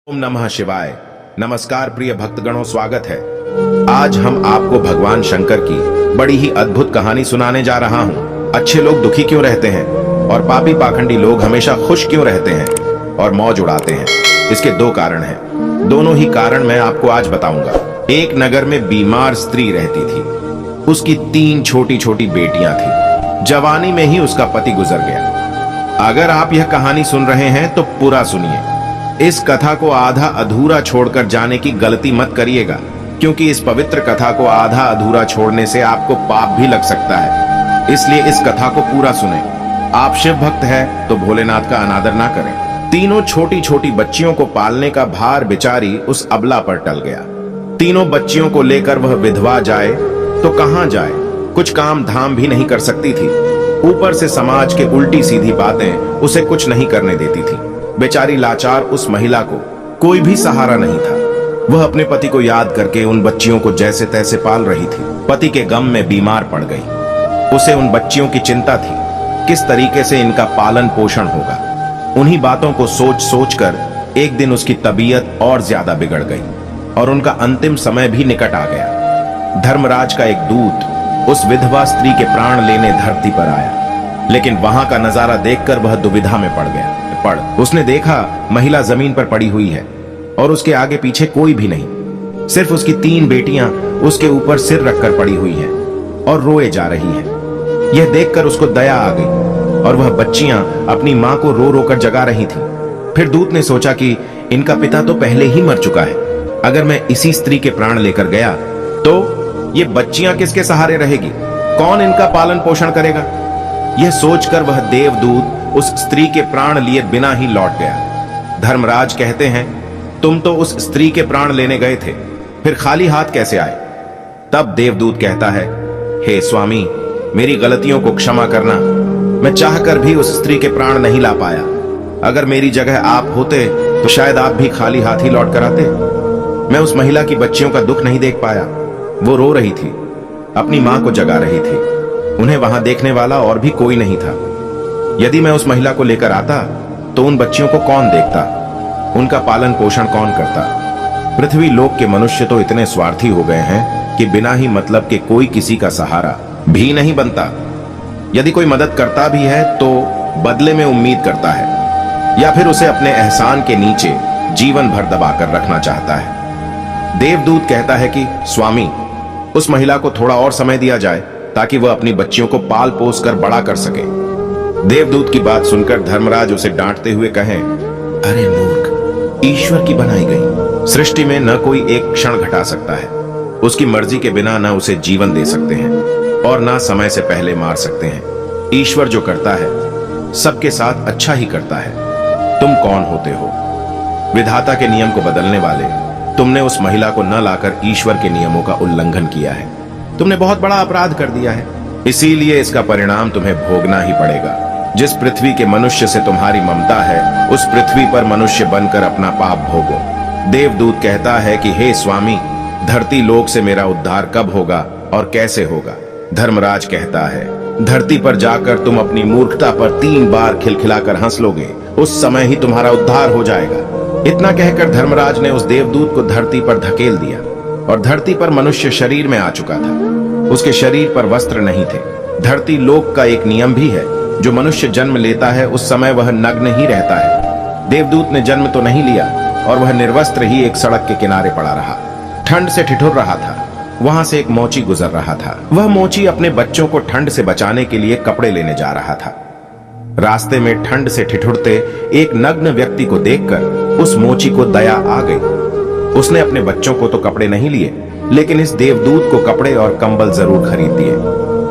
ओम नमः शिवाय। नमस्कार प्रिय भक्तगणों, स्वागत है। आज हम आपको भगवान शंकर की बड़ी ही अद्भुत कहानी सुनाने जा रहा हूँ। अच्छे लोग दुखी क्यों रहते हैं और पापी पाखंडी लोग हमेशा खुश क्यों रहते हैं और मौज उड़ाते हैं? इसके दो कारण हैं। दोनों ही कारण मैं आपको आज बताऊंगा। एक नगर में बीमार स्त्री रहती थी। उसकी 3 छोटी छोटी बेटियां थी। जवानी में ही उसका पति गुजर गया। अगर आप यह कहानी सुन रहे हैं तो पूरा सुनिए। इस कथा को आधा अधूरा छोड़कर जाने की गलती मत करिएगा, क्योंकि इस पवित्र कथा को आधा अधूरा छोड़ने से आपको पाप भी लग सकता है। इसलिए इस कथा को पूरा सुने। आप शिव भक्त हैं तो भोलेनाथ का अनादर ना करें। तीनों छोटी छोटी बच्चियों को पालने का भार बेचारी उस अबला पर टल गया। तीनों बच्चियों को लेकर वह विधवा जाए तो कहां जाए, कुछ काम धाम भी नहीं कर सकती थी। ऊपर से समाज के उल्टी सीधी बातें उसे कुछ नहीं करने देती थी। बेचारी लाचार उस महिला को कोई भी सहारा नहीं था। वह अपने पति को याद करके उन बच्चियों को जैसे तैसे पाल रही थी। पति के गम में बीमार पड़ गई। उसे उन बच्चियों की चिंता थी, किस तरीके से इनका पालन पोषण होगा। उन्हीं बातों को सोच सोच कर एक दिन उसकी तबीयत और ज्यादा बिगड़ गई और उनका अंतिम समय भी निकट आ गया। धर्मराज का एक दूत उस विधवा स्त्री के प्राण लेने धरती पर आया, लेकिन वहां का नजारा देखकर वह दुविधा में पड़ गया। उसने देखा महिला जमीन पर पड़ी हुई है और उसके आगे पीछे कोई भी नहीं। सिर्फ उसकी 3 बेटियां उसके ऊपर सिर रखकर पड़ी हुई हैं और रोए जा रही हैं। यह देखकर उसको दया आ गई और वह बच्चियां अपनी मां को रो रो कर जगा रही थी। फिर दूत ने सोचा कि इनका पिता तो पहले ही मर चुका है। अगर मैं इसी स्त्री के प्राण लेकर गया तो ये बच्चियां किसके सहारे रहेगी? कौन इनका पालन पोषण करेगा? यह सोचकर वह देवदूत उस स्त्री के प्राण लिए बिना ही लौट गया। धर्मराज कहते हैं, तुम तो उस स्त्री के प्राण लेने गए थे, फिर खाली हाथ कैसे आए? तब देवदूत कहता है, हे स्वामी, मेरी गलतियों को क्षमा करना। मैं चाहकर भी उस स्त्री के प्राण नहीं ला पाया। अगर मेरी जगह आप होते तो शायद आप भी खाली हाथ ही लौट कर आते। मैं उस महिला की बच्चियों का दुख नहीं देख पाया। वो रो रही थी, अपनी मां को जगा रही थी। उन्हें वहां देखने वाला और भी कोई नहीं था। यदि मैं उस महिला को लेकर आता तो उन बच्चियों को कौन देखता, उनका पालन पोषण कौन करता? पृथ्वी लोक के मनुष्य तो इतने स्वार्थी हो गए हैं कि बिना ही मतलब के कोई किसी का सहारा भी नहीं बनता। यदि कोई मदद करता भी है तो बदले में उम्मीद करता है, या फिर उसे अपने एहसान के नीचे जीवन भर दबाकर रखना चाहता है। देवदूत कहता है कि स्वामी, उस महिला को थोड़ा और समय दिया जाए ताकि वह अपनी बच्चियों को पाल पोस कर बड़ा कर सके। देवदूत की बात सुनकर धर्मराज उसे डांटते हुए कहे, अरे मूर्ख, ईश्वर की बनाई गई सृष्टि में न कोई एक क्षण घटा सकता है। उसकी मर्जी के बिना न उसे जीवन दे सकते हैं और न समय से पहले मार सकते हैं। ईश्वर जो करता है सबके साथ अच्छा ही करता है। तुम कौन होते हो? विधाता के नियम को बदलने वाले। तुमने उस महिला को न लाकर ईश्वर के नियमों का उल्लंघन किया है। तुमने बहुत बड़ा अपराध कर दिया है, इसीलिए इसका परिणाम तुम्हें भोगना ही पड़ेगा। जिस पृथ्वी के मनुष्य से तुम्हारी ममता है, उस पृथ्वी पर मनुष्य बनकर अपना पाप भोगो। देवदूत कहता है कि हे स्वामी, धरती लोक से मेरा उद्धार कब होगा और कैसे होगा? धर्मराज कहता है, धरती पर जाकर तुम अपनी मूर्खता पर 3 बार खिलखिलाकर हंस लोगे, उस समय ही तुम्हारा उद्धार हो जाएगा। इतना कहकर धर्मराज ने उस देवदूत को धरती पर धकेल दिया और धरती पर मनुष्य शरीर में आ चुका था। उसके शरीर पर वस्त्र नहीं थे। धरती लोक का एक नियम भी है, जो मनुष्य जन्म लेता है उस समय वह नग्न ही रहता है। देवदूत ने जन्म तो नहीं लिया और वह निर्वस्त्र ही एक सड़क के किनारे पड़ा रहा। ठंड से ठिठुर रहा था। वहां से एक मोची गुजर रहा था। वह मोची अपने बच्चों को ठंड से बचाने के लिए कपड़े लेने जा रहा था। रास्ते में ठंड से ठिठुरते एक नग्न व्यक्ति को देखकर उस मोची को दया आ गई। उसने अपने बच्चों को तो कपड़े नहीं लिए, लेकिन इस देवदूत को कपड़े और कंबल जरूर खरीद दिए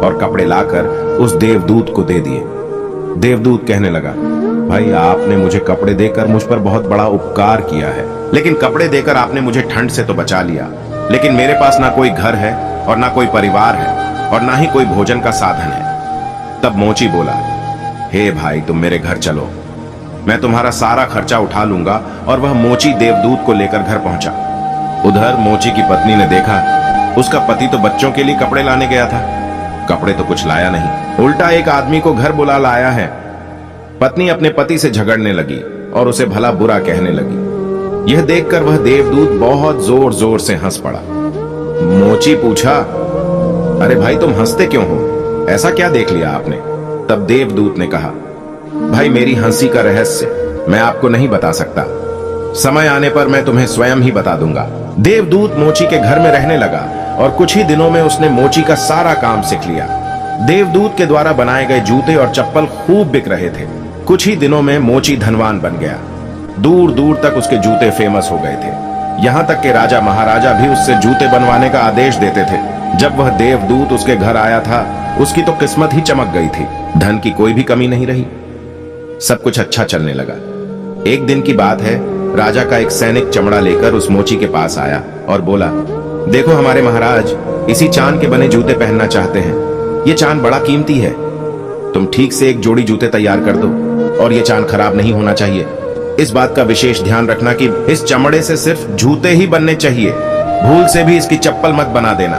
और कपड़े लाकर उस देवदूत को दे दिए। देवदूत कहने लगा, भाई, आपने मुझे कपड़े देकर मुझ पर बहुत बड़ा उपकार किया है, लेकिन कपड़े देकर आपने मुझे ठंड से तो बचा लिया, लेकिन मेरे पास ना कोई घर है और ना कोई परिवार है और ना ही कोई भोजन का साधन है। तब मोची बोला, हे भाई, तुम मेरे घर चलो, मैं तुम्हारा सारा खर्चा उठा लूंगा। और वह मोची देवदूत को लेकर घर पहुंचा। उधर मोची की पत्नी ने देखा, उसका पति तो बच्चों के लिए कपड़े लाने गया था, कपड़े तो कुछ लाया नहीं, उल्टा एक आदमी को घर बुला लाया है। पत्नी अपने पति से झगड़ने लगी और उसे भला बुरा कहने लगी। यह देखकर वह देवदूत बहुत जोर जोर से हंस पड़ा। मोची पूछा, अरे भाई तुम हंसते क्यों हो? ऐसा क्या देख लिया आपने? तब देवदूत ने कहा, भाई मेरी हंसी का रहस्य मैं आपको नहीं बता सकता, समय आने पर मैं तुम्हें स्वयं ही बता दूंगा। देवदूत मोची के घर में रहने लगा और कुछ ही दिनों में उसने मोची का सारा काम सीख लिया। देवदूत के द्वारा बनाए गए जूते और चप्पल खूब बिक रहे थे। कुछ ही दिनों में मोची धनवान बन गया। दूर दूर तक उसके जूते फेमस हो गए थे। यहां तक कि राजा महाराजा भी उससे जूते बनवाने का आदेश देते थे। जब वह देवदूत उसके घर आया था, उसकी तो किस्मत ही चमक गई थी। धन की कोई भी कमी नहीं रही। सब कुछ अच्छा चलने लगा। एक दिन की बात है, राजा का एक सैनिक चमड़ा लेकर उस मोची के पास आया और बोला, देखो हमारे महाराज इसी चांद के बने जूते पहनना चाहते हैं। ये चांद बड़ा कीमती है। तुम ठीक से एक जोड़ी जूते तैयार कर दो और ये चांद खराब नहीं होना चाहिए। इस बात का विशेष ध्यान रखना कि इस चमड़े से सिर्फ जूते ही बनने चाहिए। भूल से भी इसकी चप्पल मत बना देना।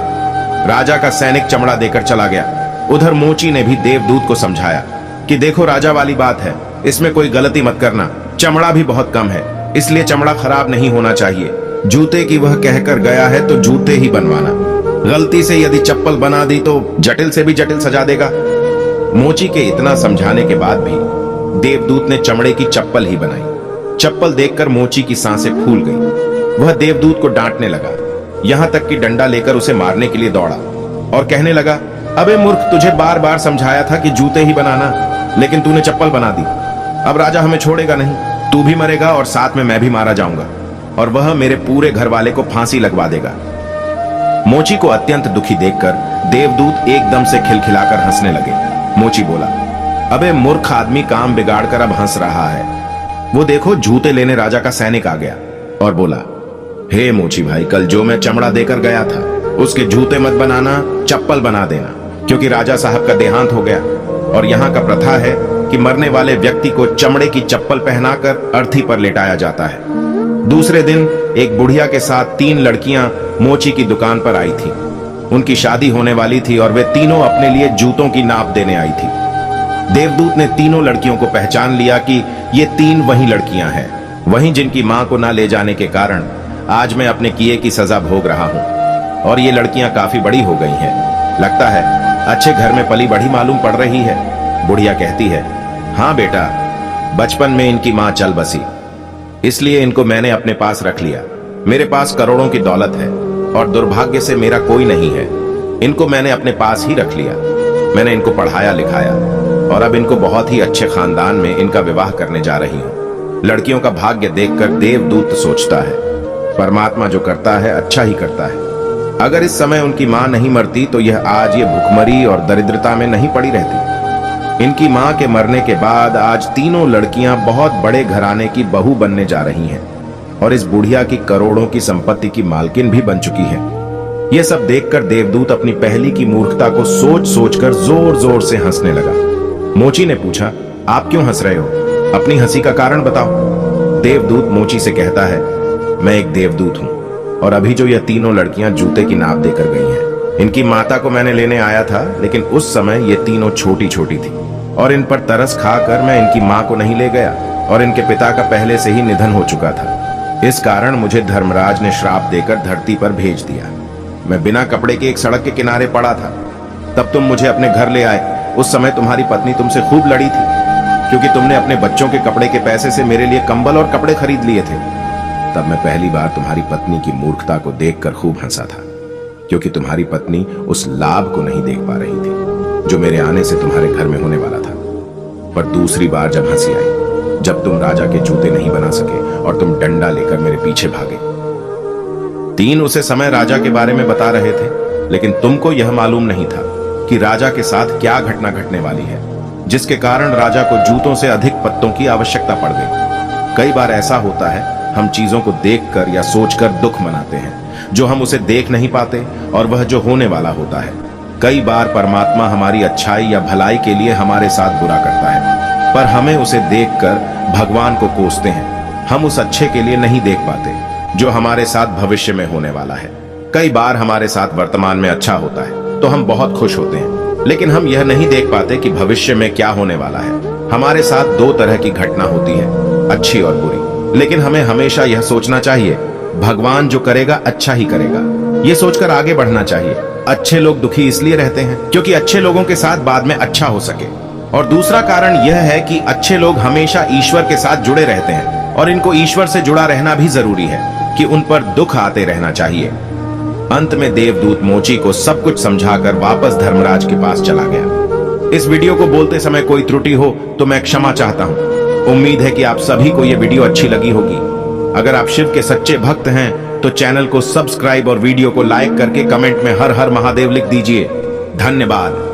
राजा का सैनिक चमड़ा देकर चला गया। उधर मोची ने भी देवदूत को समझाया कि देखो राजा वाली बात है, इसमें कोई गलती मत करना। चमड़ा भी बहुत कम है, इसलिए चमड़ा खराब नहीं होना चाहिए। जूते की वह कहकर गया है तो जूते ही बनवाना। गलती से यदि चप्पल बना दी तो जटिल से भी जटिल सजा देगा। मोची के इतना समझाने के बाद भी देवदूत ने चमड़े की चप्पल ही बनाई। चप्पल देखकर मोची की सांसें फूल गई। वह देवदूत को डांटने लगा, यहां तक कि डंडा लेकर उसे मारने के लिए दौड़ा और कहने लगा, अबे मूर्ख, तुझे बार बार समझाया था कि जूते ही बनाना, लेकिन तूने चप्पल बना दी। अब राजा हमें छोड़ेगा नहीं, तू भी मरेगा और साथ में मैं भी मारा जाऊंगा और वह मेरे पूरे घर वाले को फांसी लगवा देगा। मोची को अत्यंत दुखी देखकर देवदूत एकदम से खिलखिलाकर हंसने लगे। मोची बोला, अबे मूर्ख आदमी, काम बिगाड़कर अब हंस रहा है। वो देखो जूते लेने राजा का सैनिक आ गया और बोला, हे मोची भाई, कल जो मैं चमड़ा देकर गया था उसके जूते मत बनाना, चप्पल बना देना, क्योंकि राजा साहब का देहांत हो गया और यहाँ का प्रथा है कि मरने वाले व्यक्ति को चमड़े की चप्पल पहनाकर अर्थी पर लेटाया जाता है। दूसरे दिन एक बुढ़िया के साथ 3 लड़कियां मोची की दुकान पर आई थी। उनकी शादी होने वाली थी और वे तीनों अपने लिए जूतों की नाप देने आई थी। देवदूत ने तीनों लड़कियों को पहचान लिया कि ये 3 वही लड़कियां हैं, वहीं जिनकी मां को ना ले जाने के कारण आज मैं अपने किए की सजा भोग रहा हूं। और ये लड़कियां काफी बड़ी हो गई हैं। लगता है अच्छे घर में पली बढ़ी मालूम पड़ रही है। बुढ़िया कहती है, हाँ बेटा, बचपन में इनकी मां चल बसी, इसलिए इनको मैंने अपने पास रख लिया। मेरे पास करोड़ों की दौलत है और दुर्भाग्य से मेरा कोई नहीं है। इनको मैंने अपने पास ही रख लिया। मैंने इनको पढ़ाया लिखाया और अब इनको बहुत ही अच्छे खानदान में इनका विवाह करने जा रही हूं। लड़कियों का भाग्य देखकर देवदूत सोचता है, परमात्मा जो करता है अच्छा ही करता है। अगर इस समय उनकी मां नहीं मरती तो यह आज ये भुखमरी और दरिद्रता में नहीं पड़ी रहती। इनकी मां के मरने के बाद आज तीनों लड़कियां बहुत बड़े घराने की बहू बनने जा रही हैं और इस बुढ़िया की करोड़ों की संपत्ति की मालकिन भी बन चुकी है। यह सब देखकर देवदूत अपनी पहली की मूर्खता को सोच सोचकर जोर जोर से हंसने लगा। मोची ने पूछा, आप क्यों हंस रहे हो? अपनी हंसी का कारण बताओ। देवदूत मोची से कहता है, मैं एक देवदूत हूं और अभी जो यह तीनों लड़कियां जूते की नाप देकर गई हैं, इनकी माता को मैंने लेने आया था, लेकिन उस समय ये तीनों छोटी छोटी थी और इन पर तरस खाकर मैं इनकी मां को नहीं ले गया और इनके पिता का पहले से ही निधन हो चुका था। इस कारण मुझे धर्मराज ने श्राप देकर धरती पर भेज दिया। मैं बिना कपड़े के एक सड़क के किनारे पड़ा था। तब तुम मुझे अपने घर ले आए। उस समय तुम्हारी पत्नी तुमसे खूब लड़ी थी क्योंकि तुमने अपने बच्चों के कपड़े के पैसे से मेरे लिए कंबल और कपड़े खरीद लिए थे। तब मैं पहली बार तुम्हारी पत्नी की मूर्खता को देखकर खूब हंसा था, क्योंकि तुम्हारी पत्नी उस लाभ को नहीं देख पा रही थी जो मेरे आने से तुम्हारे घर में होने वाला था। पर दूसरी बार जब हंसी आई, जब तुम राजा के जूते नहीं बना सके और तुम डंडा लेकर मेरे पीछे भागे। 3 उसे समय राजा के बारे में बता रहे थे, लेकिन तुमको यह मालूम नहीं था कि राजा के साथ क्या घटना घटने वाली है, जिसके कारण राजा को जूतों से अधिक पत्तों की आवश्यकता पड़ गई। कई बार ऐसा होता है, हम चीजों को देखकर या सोचकर दुख मनाते हैं जो हम उसे देख नहीं पाते और वह जो होने वाला होता है। कई बार परमात्मा हमारी अच्छाई या भलाई के लिए हमारे साथ बुरा करता है, पर हमें उसे देखकर भगवान को कोसते हैं। हम उस अच्छे के लिए नहीं देख पाते जो हमारे साथ भविष्य में होने वाला है। कई बार हमारे साथ वर्तमान में अच्छा होता है तो हम बहुत खुश होते हैं, लेकिन हम यह नहीं देख पाते कि भविष्य में क्या होने वाला है। हमारे साथ 2 तरह की घटना होती है, अच्छी और बुरी। लेकिन हमें हमेशा यह सोचना चाहिए, भगवान जो करेगा अच्छा ही करेगा। ये सोचकर आगे बढ़ना चाहिए। अच्छे लोग दुखी इसलिए रहते हैं क्योंकि अच्छे लोगों के साथ बाद में अच्छा हो सके। और दूसरा कारण यह है कि अच्छे लोग हमेशा ईश्वर के साथ जुड़े रहते हैं और इनको ईश्वर से जुड़ा रहना भी जरूरी है कि उन पर दुख आते रहना चाहिए। अंत में देवदूत मोची को सब कुछ समझाकर वापस धर्मराज के पास चला गया। इस वीडियो को बोलते समय कोई त्रुटि हो तो मैं क्षमा चाहता हूं। उम्मीद है कि आप सभी को यह वीडियो अच्छी लगी होगी। अगर आप शिव के सच्चे भक्त हैं तो चैनल को सब्सक्राइब और वीडियो को लाइक करके कमेंट में हर हर महादेव लिख दीजिए। धन्यवाद।